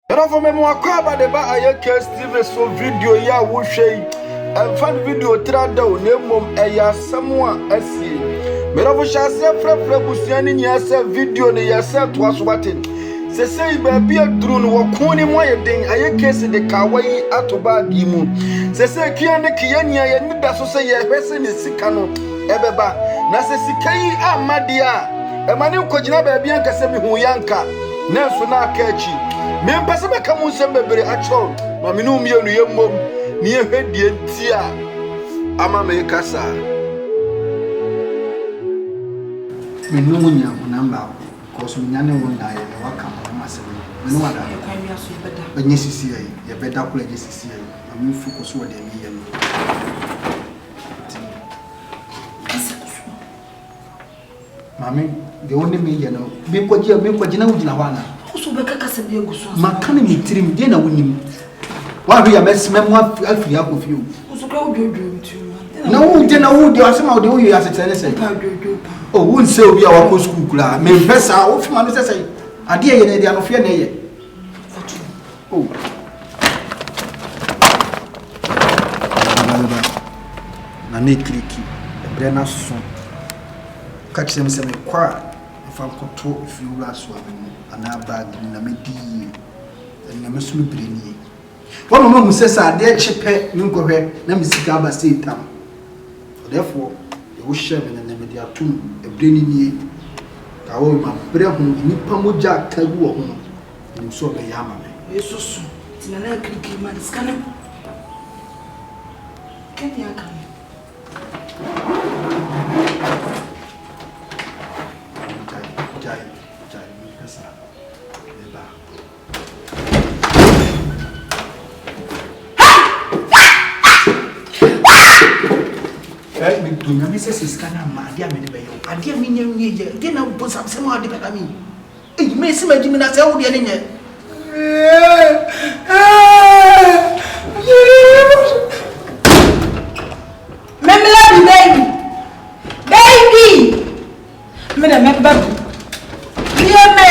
And of me more crab the ba aye case TV so video ya wo hwei and fan video trada o na mom eya samwa asie me do shase frefre busuani nya se video ne ya se to aso waten se sei ba bia duru no wo ni mo ye den aye case de kawai atoba gi mu se sei kia ne kia nia ye ni da so se ye hwese ne sika no ebeba na se sika yi amadia e mane nkogina ba bia nka se mi hu yanka na so na aka achi me mpese be kamu nsem bebere acho ma me no mienu yemmom ne ehwedie ntia ama me kasa me no munya namba because me nyane won da ye waka ma se me no wada benye sisi ye beda kula je sisi ye ma me focus wo de me ye no mami de wonde me ye no me kwaji na wudina wana so be kaka se bi eguso makane mitrim de na wonim wa hwe ya mesmem afiri akofio so ka ododwo ntu na wo de na wo de asema wo de wo ya setene se oh won se obi a wako school kula me pesa wo fima no se ade ye na de anofia na ye oh na ne kliki ebre na so ka kire se me kwa fa koto fiura so abenu ana bag na medi na mesulu breni wono mo musesa ade chepe nkohwe na misika ba setam therefore e wo share me na medi atum e breni nie ka wo ma bre ho nipa moja tagu wo ho ni so be yama me yesusu tinana kriki man skana kenya kan Dunya me sese skana ma dia me ne be yo adia me nyam ye de na bo samsem ade beta mi me si ma jimi na se wo de ne nye me love you baby me na me baby me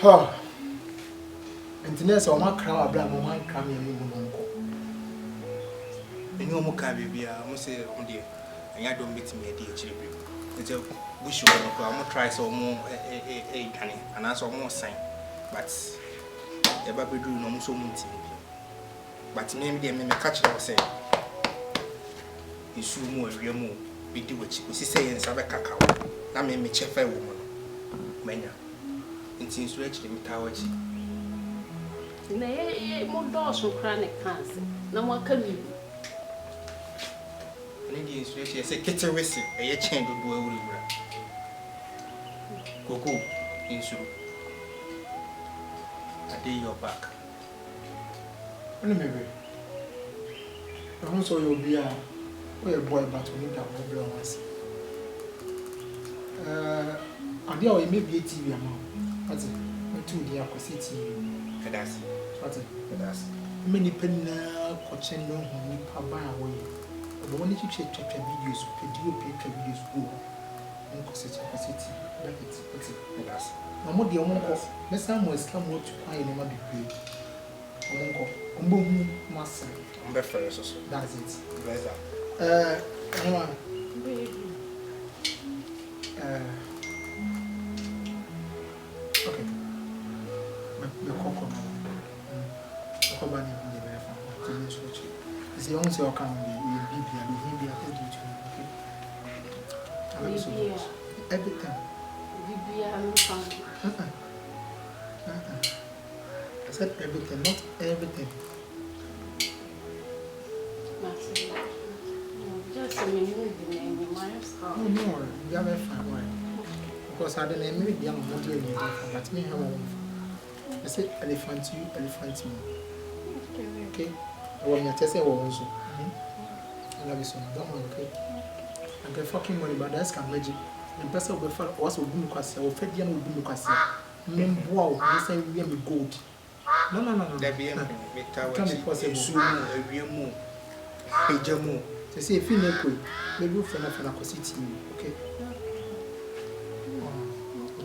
ha Ntinesa o makra abra mo mankra me mu nko enyo mo ka bibia mo se o de anya do meeting e de chire bi nti bushu no ko mo try so mo dwane ana so mo sign but e ba bedu no mo so mo ntim bi but me de me catch you say isu mo awie mo bi di wachi o si say ensa be kaka na me chefa wo mo no manya nti isu achire mi tawachi na ye mo do so kra ne kanse na mo aka mi ni di inspiration say kete wesi e ye chen do do awuri koko insuru ade your back oni mebe so yo bia we boy but we need that problem once ade o maybe TV ama ati tu dia ko TV Kedasi. What is Kedasi. many penna coaching no home papa away. But when you check videos, videos go. Uncle city, that it's Kedasi. Mamma dear uncle, let's some was come what to quiet never be great. Uncle, Umbo master. That's it. Okay. The cocoa. Kobani in the river. It's the only way can be okay? Everything. I said everything, not everything. just a minute in Oh no, you have a fine. Because I don't know maybe I'm not doing it, but me have I said elephant you, elephant me. Okay? I want me to say also. I love you so much. Don't worry, okay? I get fucking money, but that's can magic. And person will fall. What's will do because I will fed you will do because wow, I say we have gold. No. There be a Can be possible. Soon a real move. A jamu. To say if you make way, maybe you find a city, okay?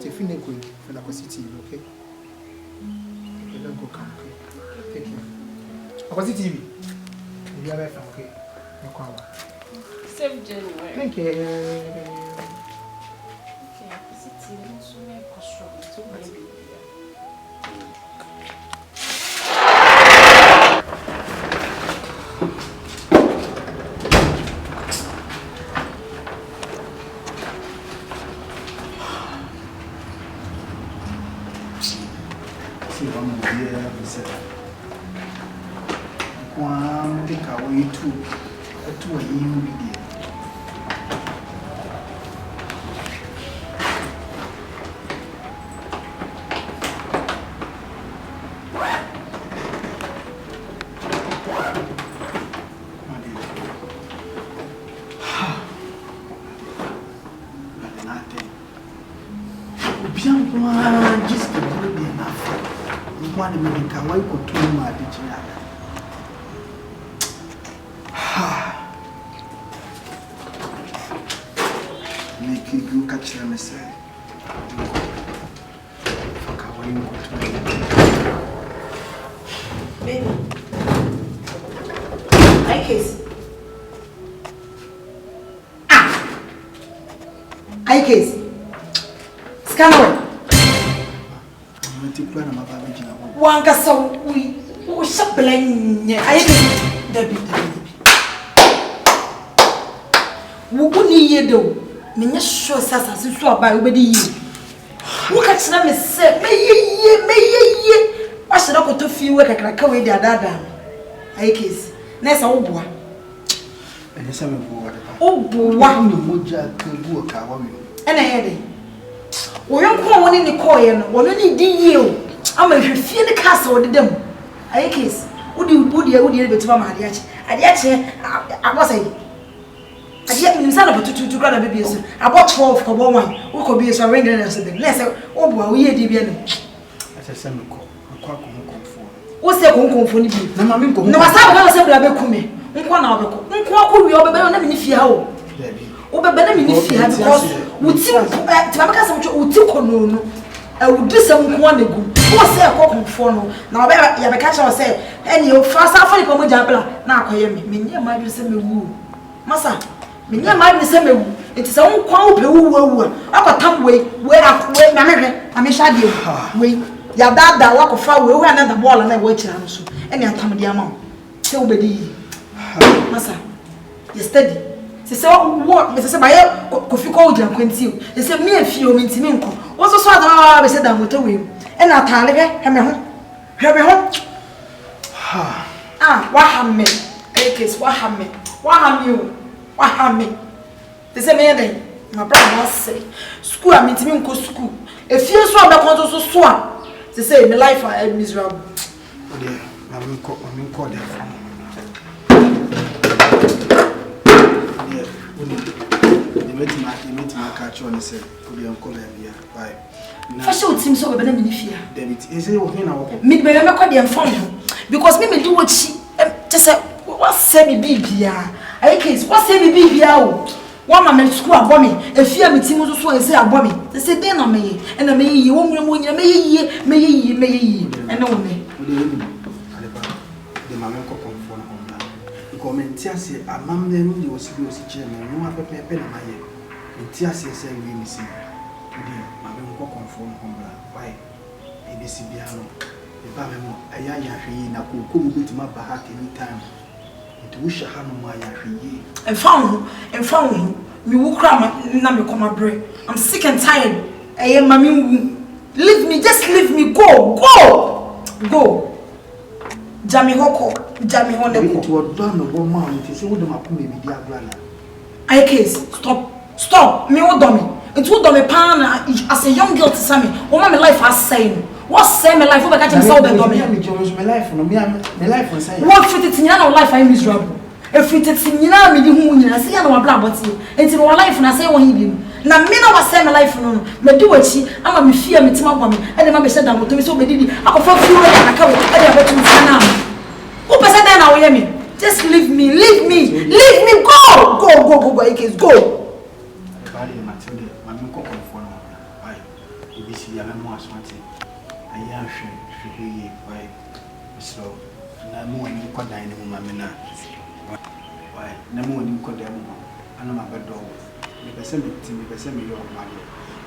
City, Finnico, Finnico City, okay? You don't go come, okay? Take care. What's the TV? You have FM, okay? No call. 7 January. Thank you. Okay, City, so many questions. So maybe. One take away two a year. Just to be enough. One American, why could two my dictionary? Make you catch them, I say. Fuck, how you go to Baby. I kiss. I kiss. Scanner. One got so we shop blame. I kiss. Debbie. Wouldn't you do? Me sure sasa so about obedi yi. Wo ka kira me se me ye. Wa shira ko to fi we kakra we dia dada. Ayi case. Na esa wo boa. And yes, I'm bored. Wo boa no moja can go a car. Ena ye de. Wo yon ko woni ni ko ye no. Wo no ni di yi o. Ama hwefie ni castle wo de dem. Ayi case. Udi betima ma ade ache. Ade ache abosai. Ade mi nsa na botutu kra na bebie so. About 12 ko bo wan. Wo ko bie so ring na so dem. Na se wo boa wo ye di bia no. Asese me ko. Akwa ko nkomfo. Wo se ko nkomfo ni bi. Na ma mi nkomfo. Na wasa ba se bla be kume. Nko na obeko. Nko akuru yo bebe na mi ni fie ha o. Wo bebe na mi ni fie ha because wuti ti ba ka se mo wuti ko no no. Would some one go. What's a cock for no? Now, you have a catcher say, and you fast off for the Jabla. Now, I am me near my semi woo. Massa, me near my semi woo. It is own quail woo. I got some way where I may shad you. Wait, your dad that walk of far way another ball and I watch so. Any time the amount. So be Massa, you steady. Se what Mrs. Bayer coffee cold and quinty. They said me a few minutes minko. Also saw the I said that with a wheel. And I tell you, have home. What ham me? Akes, what ham me? What ham you? What ham me? They say me, my brother must say, school, I mean to me, school. If you saw the contours so swan, they say, my life I am miserable. Oh, dear, I'm called there. You met my catch on and said, "Could you call them here?" Bye. For sure, it seems so bad in fear. David, is it okay now? Me, baby, I'm not the phone because me do what she just said. What say me, baby? I case, what say me, baby? One man school about me, a fear me, Timothy, so I say about me. They say, then I may, and I may, you won't remove you, may, and no me. The mamma come comment say a mam then was chairman, no other pen in my head. And Tiasia say, we miss him. Mamma go conform home. Why? In the Sibiano, the Bamamo, a yahi, na could go to my back any time. It wish a hand on my yahi. And found him. Me will cry my come break. I'm sick and tired. I am mammy. Leave me, just leave me. Go. Jammy Hoko. Jammy Honda. It was done the woman. It is all the Macumi, dear brother. I case. Stop. Me what dummy. It would dummy pan as a young girl to Sammy. Oh, my life has saying. What say my life over catching so bad dummy? My life from me, my life was saying. What fit it in your life? I am miserable. If it is in your me, the moon, I see no black, but it's in our life and I say one him. Now, me no was say my life no. Me do what she. I'm a fear me to my woman. And the man said that to me so bad. I can feel you and I can't. I bet you now. Who person then I hear me? Just leave me. Go. I case go. see ya no aswante aya hwe ye why so na mo ni ko dan ni mo ma me na why na mo ni ko dan mo ana ma bedo me pese me yo ma de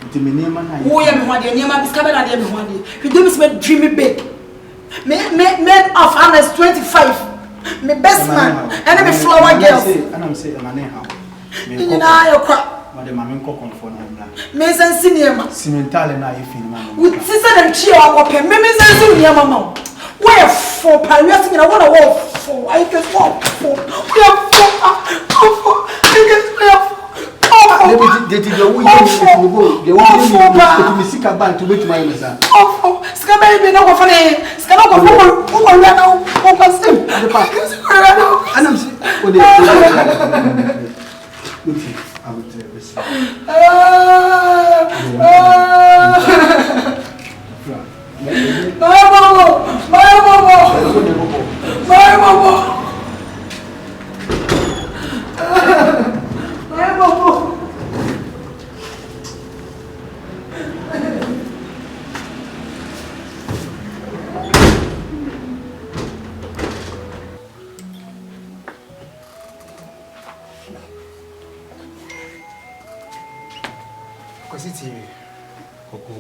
nti me nema na wo ye me ho de nema biska be na de me ho de you do me some dreamy big me of honest 25 me best man and me flower girl and I'm say na how me na yo kwa de mama nko comfort na bla me sense niema cimentale na ye fin mama we sisa dem chi akopem me sense niema mama we for parias na what a for I can walk for we for I can play Deti the way you go the way you me sika ban to wait my mesa oh sika baby no go funny sika no go for we now o pass him the park and I'm say o dey I will tell you TV. Coco.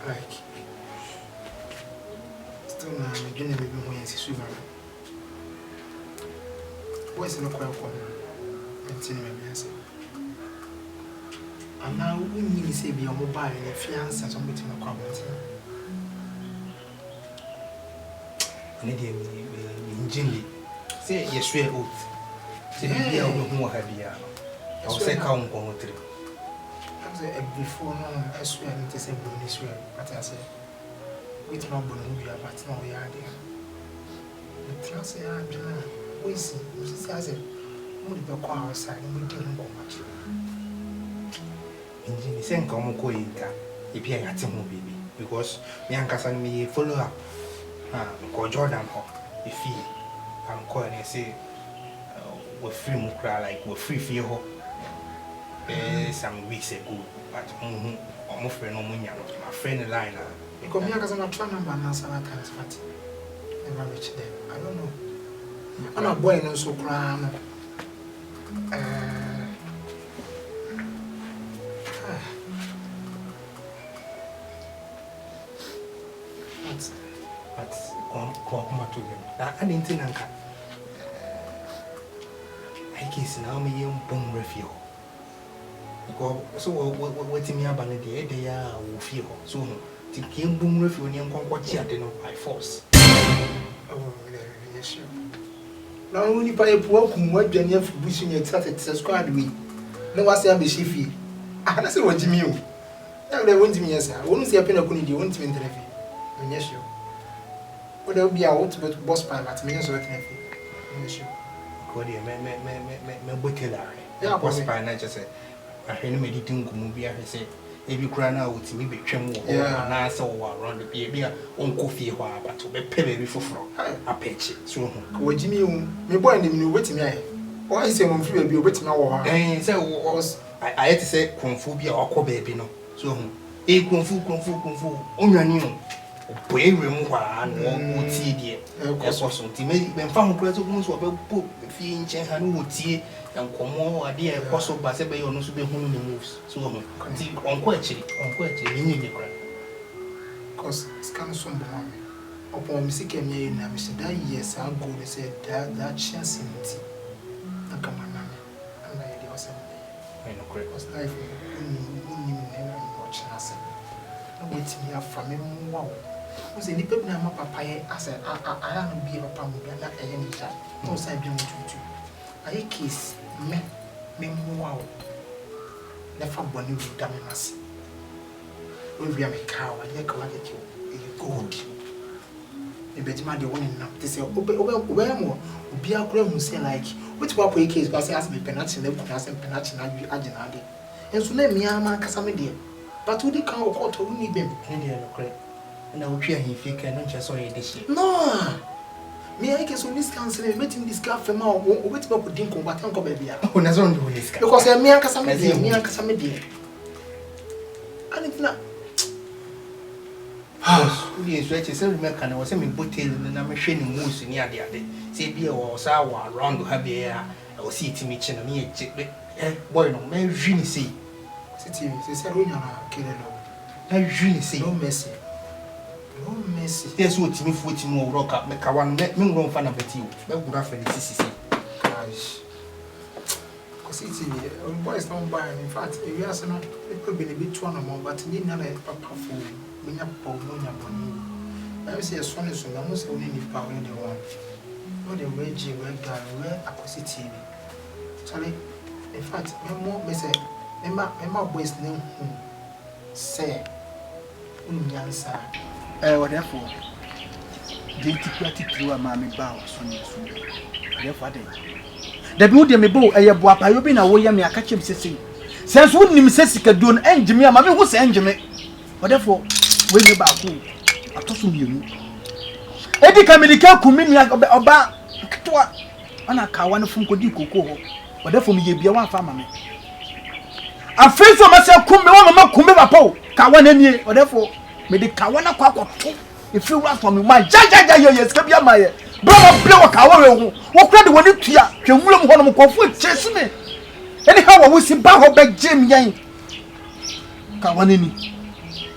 Like, still now, I'm doing a baby when you see swimmer. Where's the quiet one? I'm telling my answer. And now, we need to say be a mobile and if you answer somebody in a comment. I need to be say, yes, we're out. Say, be out of more happy. I was say count on 3. I say before no, I swear I need to say bonus swear, but I say wait no bonus we are but no we are there. But I say I'm doing we see I say we be go outside we didn't go much. Engine say come go inka e be at home baby because me and Kasan me follow up. Go Jordan ho e feel I'm calling and say we free mukra like we free feel ho. Some weeks ago, but my friend, my friend Lila. Because me, I got a number and answer that kind of party. Never reach them. I don't know. I'm not boy, no so cram. But come to them. I didn't think I guess now me young bomb refuge. So what me about the day will feel so to came boom refuge and conquer by force. Oh, yes, now only by a poor what Jenny for bushing your started to subscribe me. No, I say I'm a shiffy. I say what Jimmy. Now they want me, yes, I won't see a penalty, you won't interview. Yes, you. Would there be a ultimate boss pilot, millions of nephew? Yes, you. Cody, me butler. Yeah, boss pilot, just say. I heard him editing movie. I say, if you cry now, it's me be tremble. Yeah, and I saw around the baby on coffee, but to be pay before from a patch. So, what Jimmy, me boy, and you waiting me. Why is your free be waiting now? And so was I had to say, Kung Fu be a baby no. So, a Kung Fu, on your new. Boy, remove one more tea, yes, or something. When found presidents were put fee in chain and would tea and come more idea possible by say or no to be home moves. So, on question, you need the crap. Because it's kind of some boy. Upon Mr. Kemmy and Mr. Day, yes, I'll go to say that chance in it. And come on, and I was a great was life. Never watch us. Wait me up from him. Wow. Was any people now, Papa? I said, I don't be a pump and not any chat. No, I don't do. I kiss me, wow. Never one you damn us. When we are a cow, I like you. Good. The better the one enough to say, where more? Be a girl who say, like, which papa case was asked me penalty and penalty and Ajinadi. And so let me, I'm a Casamidi. But who did come or to need them? And I will hear him if you can just saw this. No, Me I can so this council meeting this guy from our wait up with Dinko, but Uncle Baby. Oh, na zo ndo this guy. Because me and Casamedi, me and Casamedi. And it's not. We is right. Say remember can was me botel na me hwe ni moose ni ade ade. Say bia wo sa wa around have here. I was see it me china me boy no me hwe ni say. City, say Ronya na kele no. Na hwe ni say. No mercy. No mercy. Yes, what me foti mu rock up me kawan me ngon fa na beti o. Be gura fa ni sisi. Gosh. City, boys don't buy. In fact, if you ask no, it could be a bit one more, but you know that papa fool. Me na po no nya boni. I say son is so na mo say only ni power in the one. No the way G we guy we akositi. Charlie, in fact, me say me boys name say unyansa. Whatever. They take through a mammy bow so therefore the beauty me bo e bo apa yo bi na wo ye me akache bisese sense wo nim sesika don enjime ama me ho se enjime whatever we me ba ko atoso mienu edi kamelika kumini oba ketwa ana kawa no fun kodi koko ho whatever me ye bia wan fa ama me afenso ma se kumme wa mama kumme papa o kawa na nie whatever me de kawa na kwa kwato if you want from me ma jajaja ye ska bia ma ye brother play wa kawa we ho wo kra de woni tua twemulom ho no mkofo chesi me any how we si ba ho be jam yan kawa na ni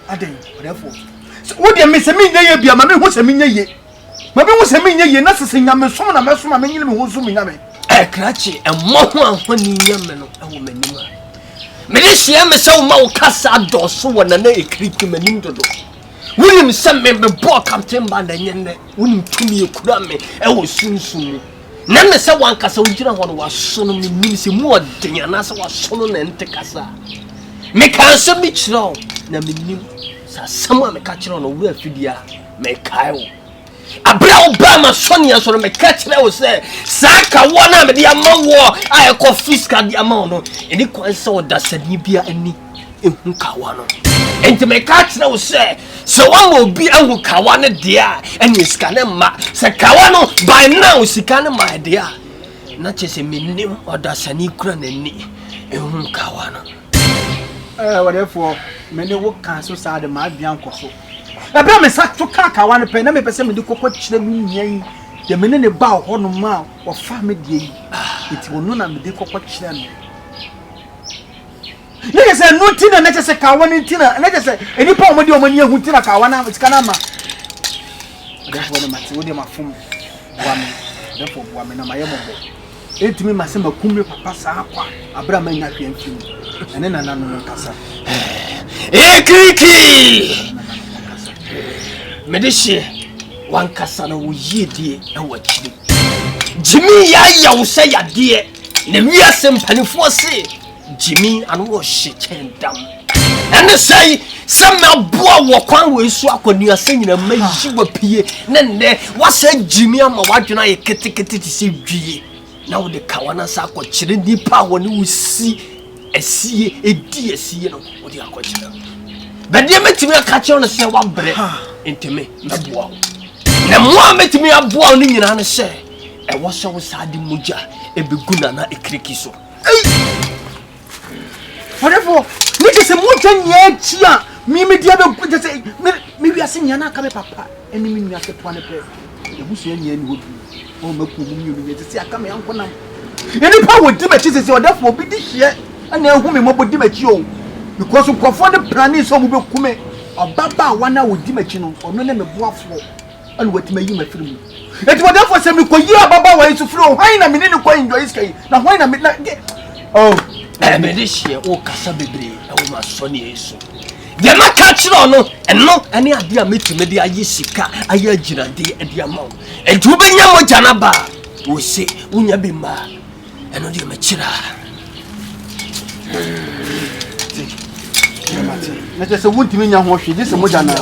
aden therefore wo de me se me nya ye bia ma me ho se me nya ye ma me ho se me nya ye na sese nya me som na me som me nyine me ho so me nya me krachi emmo ho ahoni nya me no ewo manim me de hia me se wo ma wo kasa doso wo na na ekriki manim dodo wunim se me bo captain band nyenne wunim tumi ekura me ewo sunsun na me se wan kasa ujira ho no waso no me nim se mu odenya na se waso no na ente kasa me kan so bi chiro na me nim sa sama me ka chiro no wo afidia me kai wo abra obama sonia so no me ka chiro wo se saka wo na me dia mawo ai ko fiscal dia mawo no eni kwan se wo da sani bia ani ehun kawa no enti me ka chiro wo se so one will be angu kawane dia and you scan ma se kawano by now sikane my dia na chese minim odasani kura nani ehun kawana whatever me ne wo kan so sa de ma bian koso e be me sa to ka kawane pe na me pese me de kokko kire mi nyan de me ne ba ho no ma wo fa me die yi eti wonu na me de kokko kire no nigga say no tina na chese kawane tina na chese eni pa omodi omani ehun tina kawana sikana ma therefore no mati wo de mafum wa me therefore wa me na mayemobo etimi mase makumre papa sa akwa abra ma nya hwe mfim ene na no kasa kriki medishe wan kasa na wo yedie e wa kire jimi ya wo se yade ne wiase mpanifo se Jimmy and was shit dam. And the say, some boy walk on with swap when you are saying a man she will pay. Then there was said Jimmy, I'm a watch and I kitty to see G. Now the Kawana sack or chilling deep power when you see a dear see, you know, what you are watching. But they met me a catch on a say one bread into me. Wow. The more met me a boy in an say, I was so sad in Muja, a beguna, a cricky so. Whatever, nigga say mo tanya chia mi dia be just say me wi ase nya na aka me papa eni mi nua se po ne pe e busu nya ni wodu o maku mu mi ni say aka me anko nam eni pa wo di machi say whatever bi di hie ana ehu me mo bo di machi o because nkofo de planning so mo be kume obaba wana wo di machi no ono ne me boafo ana watima yi ma firi mu eti whatever say me ko yi ababa wa isu firi o hwan na me ni ko enjoy sky na hwan na me na oh medishie o kasa bebre e wo ma so ne yesu de ma ka kire no eno ene ade a metime de aye sika aye agirade e de ama wo eju benya mo jana ba wo se unya bi ma eno de ma kira na je se wuntimi nya ho hwe de se mo jana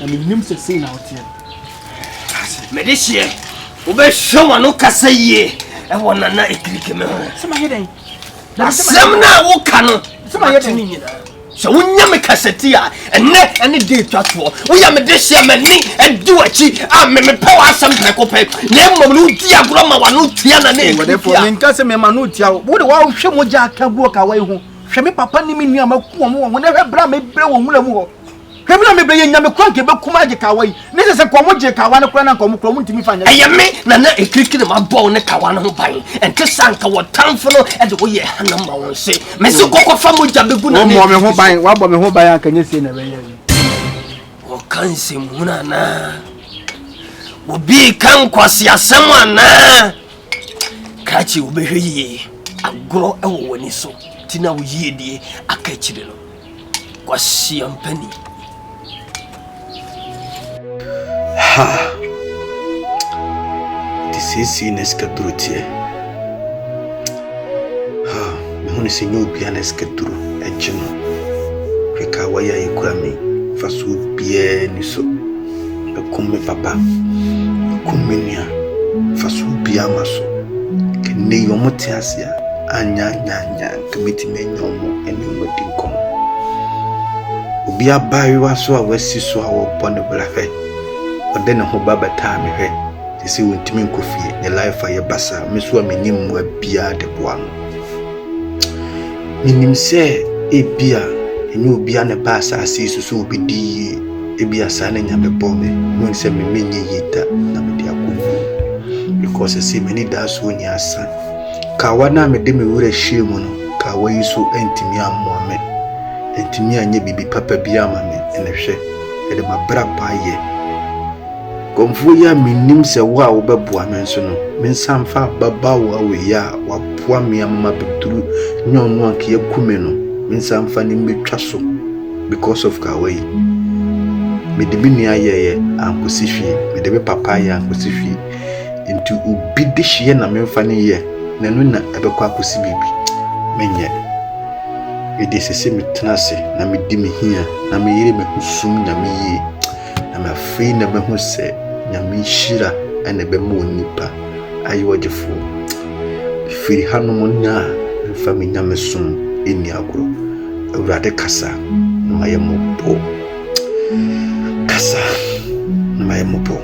na me nim se sei na hotel medishie wo be hwa no kasa ye e wona na ekirike me sama heden asem na wo ka no sama heden So when you make a setia and net any day to us, we are this year and do a cheat. I may power some pecopet. Name Lutia Grandma, Tiana name. Therefore, in Casimir Manutia, what a wow, Shamoja can walk away home. Shami Papa Nimia, whenever Bram blow more. Hebla me bring nyame kwanke be kuma je kawai ne se komo je kawa ne kura na komo kromo ntimi fanya ayame na na ekiriki ma ball ne kawa na ho ban ente sanka wo tamfo no e de wo ye hanama won se me se kokko fa mo jabe gu na mo me ho ban wa bo me ho ban akanye se na be ye o kan se muna na obi kan kwase asem ana kachi wo be hwe agro e wo woni so tina wo yie die akachire no kwase ampani This is in escadrutie. Me se nyo bia na escadru ejino. Reka waya yekura mi faso bia ni so. Bekum me papa. Bekum me nia faso bia maso. Kene yomo te asia anya kemiti me nyomo eni wodi nkom. Obi abayi waso a wasi so a wo bone brafe. Ode ne ho baba ta me hwe. Sisi wontimi nkofie ne life aye basa me soamenim wa bia de boa no. Minim se ebia enye obia ne basa asisu so obidi ebia sa na nyame bombe. No se me menye yita na me dia ko. Because se me ni da so nya asa. Kawa na me de me wura hwemu no. Kawa yi so entimi ammo me. Entimi anye bibi papa bia ma me ene hwe. E de mabra pa ye. Komfu ya minim se wa wo beboa men so no men samfa baba wa we ya wa poa me amma beturu nyonu anke yakume no men samfa ni metwa so because of kawai me de bi nia ye ankosifie me de be papa ya ankosifie into ubi de hye na memfa ne ye na no na ebekwa akosi bibi menye e de sese metnase na me di me hia na me yire me husum na me yi na me free na be hu se nyame shira ene be mo nipa ayo jefo firi hanom nya mfa me nyame som eni agro awurade kasa na mayemopo kasa na mayemopo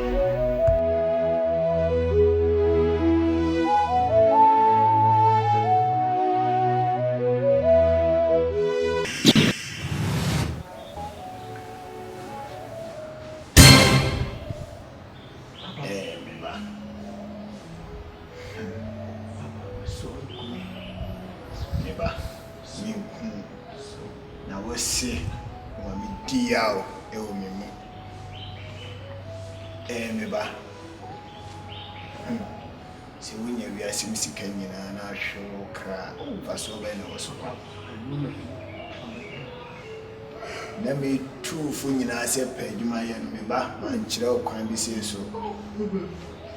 Let me two funyina se pejuma ya meba manchira okwan bi se so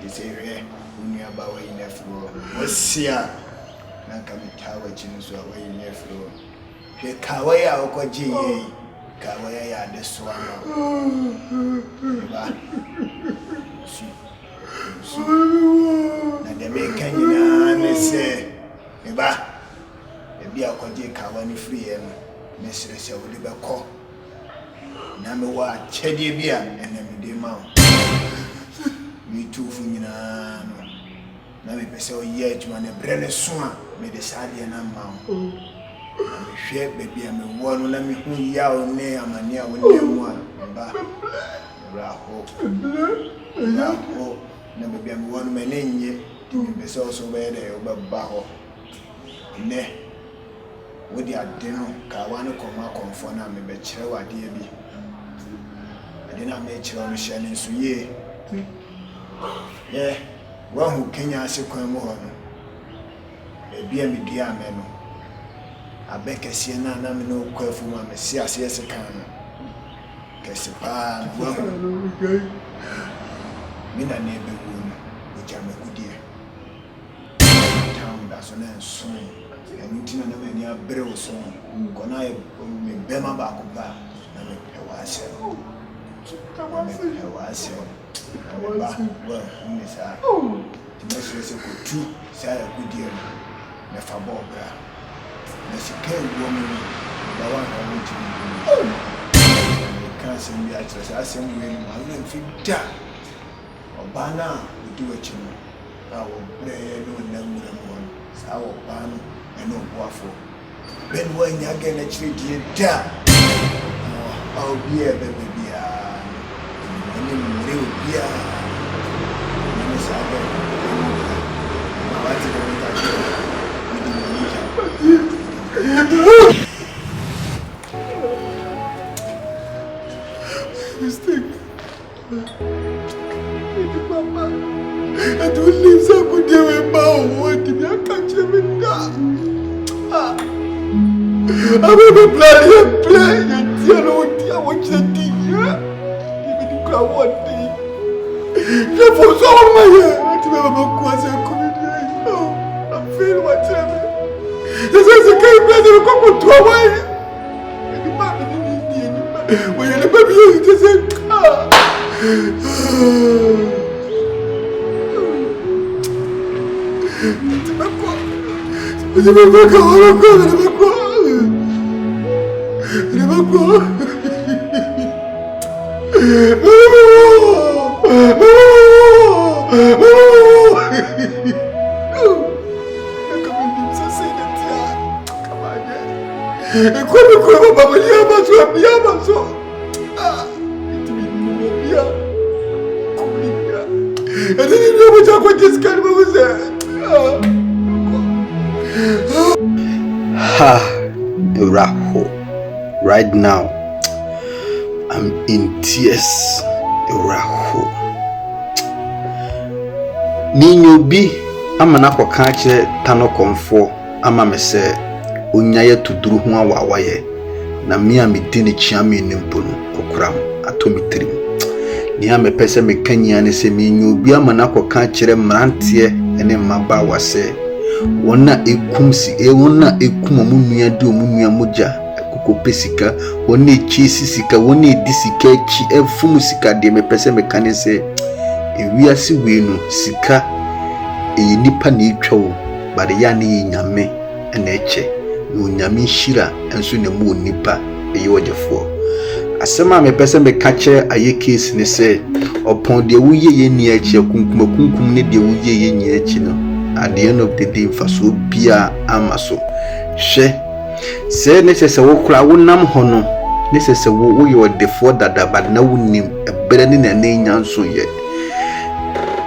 ise hwe unu aba wa ina fro osia na ka mitawa chinu so wa ina fro he kawaya okoje ye kawaya ya de so ba na de me kanyina ne se meba ebi akoje kawani free ye no mesere se wo de beko na me wa chede bia ene me de ma mi tu fu nyina no na me pese o ye adwuma ne brele so a me de sade na ma na me hwe bebia me wo no na me hu ya o ne amane a wo ne mu a ba raho na bebia me wo no me ne nye me pese o so be de o ba ho ne wodi ade no ka wa ne koma konfo na me be kire wade bi ade na me kire no hye ne so ye wa hu Kenya ase kwan mu ho no e bia me dia me no abekese na na me no kwafu ma me si ase ese kan no kese pa wa mi na ne be wu no o jame kudie town da so na so Emitina na me ni abre oso kona e me bema ba ko ba na me pewase ba wa ni sa ti me se ko tu sa ya kudie me fa bo bra na se ke wo me bawa na wo ti kan se mi akyerɛ sɛ asɛm wei no ma no mfi da ɔbaa no a ɔdi w'akyi no a wɔbrɛɛ ne ɔnam mmura mu hɔ no saa ɔbaa no ɛne ɔboafoɔ bɛne woanya gɛ no akyerɛ die da a obiaa bɛbɛ biaa ɛne mmere obiaa ne saa bɛ ma wate dɛ meka kyerɛ mede mɔnigya mistake. Mama, I don't live so good with my own. I can't even die. I'm going to play. I want you to do it. Even if I want to. Je faut ça, tu vas me croiser comme il est. I'm feeling what's happening. C'est ça, c'est qu'il plaît de quoi pour toi, ouais. Oui, il est pas bien, c'est ça. Je vais pas right now, I'm in tears. Raho. Ninyobi amana kwa kanche tano konfo ama mese onyaye tuduru ho awawaye na mia medini chiame nimpono kokram atomitrim ni ame pese mekanya ne se minyobi amana kwa kanche mrantie ene maba wase wona ekumsi wona ekuma munua de omunua moja kopesika wona echisi sika wona edisika echi efumu sika de me pese mekane se ewiase weenu sika nipa na etwawo bare ya na nyame na eche no nyame hira enso na mu nipa eye wojefo asema me pese meka che aye case ne se opon de wuye ye ni eche kunkum ne de wuye ye ni eche no at the end of the day faso bia amaso hwe se ne se wo kura wonam hono ne se wo yo defo dada bad na wonim ebere ne na nyanso ye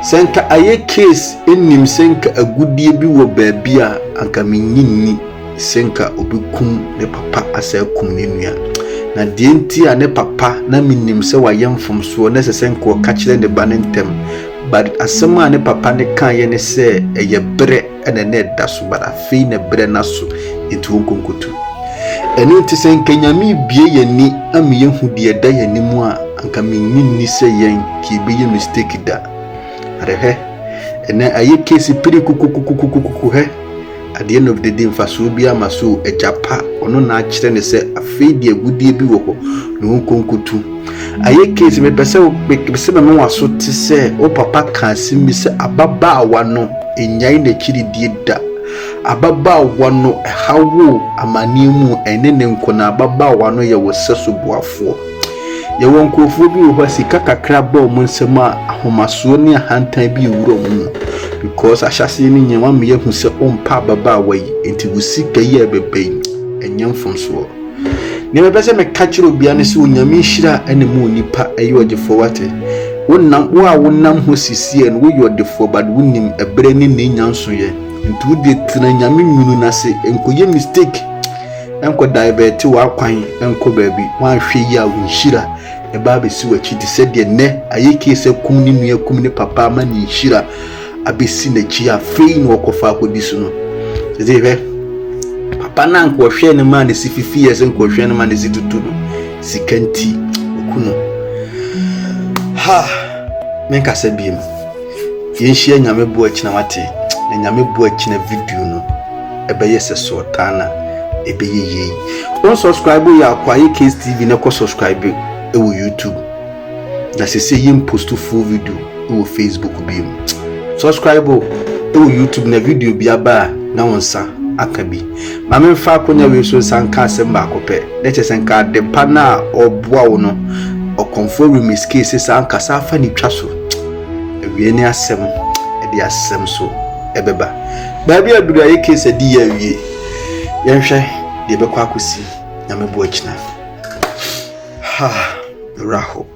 senka aye case enim senka agudie bi wo baabia anka menyinni senka obikum ne papa asakum ne nua na de enti a ne papa na menim se wa yemfom so ne se senka o ka kire ne ba ne ntem but asema ne papa ne kan ye ne se eye bere ene ne daso bara fei ne bere naso etu nkonkotu ene enti senka nyame bie ye ni amiye hudie da ye ni mu a anka menyinni se yen ki bi ye mistake da arehe ene aye case piri kukukukukuku he at the end of the day faso bia maso ejapa ono na akire ne se afei de agudie bi wo ho no nkonkotu aye case me pese me waso te se o papa kan simi se ababaawa no enyai na kiri die da ababaawa no hawo amanimu ene ne nkona ababaawa no ye wo seso boafo ye won kofo bi wo sika kakra ba mo nsema ahomaso ne ahantan bi wuro mu because ahyase ni nyewa me yehu se ompa ababaawa yi enti wo sika yi ebebe enyam fomso ne me pese me kachiro bia ne se onyame hira ene mu nipa ayi ogefo wate wonam ho sisie no wo yodefo bad wonim ebere ni ne nyanso ye enti wo de tena nyame nwunu na se enkoye mistake enko divert wa kwan enko baabi wan hwe yi a wonhira e ba be si wachi di se de ne aye kese kum ni nua kum ni papa ma ni hira abesi na chi afei no okofa akodi su no se hwe papa na nko hwe ne ma ne si fifi ye se nko hwe ne ma ne si tutu no sikanti okuno ha menka se biem yenhia nyame bo akina wate na nyame bo akina video no ebeye se sotana ebeye on subscribe ya kwa Case TV na ko subscribe ewo YouTube na se yim post full video ewo Facebook biem subscribe ewo YouTube na video bia ba na wonsa aka bi maame fa akonya we so sanka asem ba akopɛ na che sanka de pa na oboa wo no okonfo remiski se sanka sa fa ni twa so awie ni asem e de asem so ebeba baabi aduru aye case di ya wie yenhwɛ de be kwa akosi na mebo akina ha raho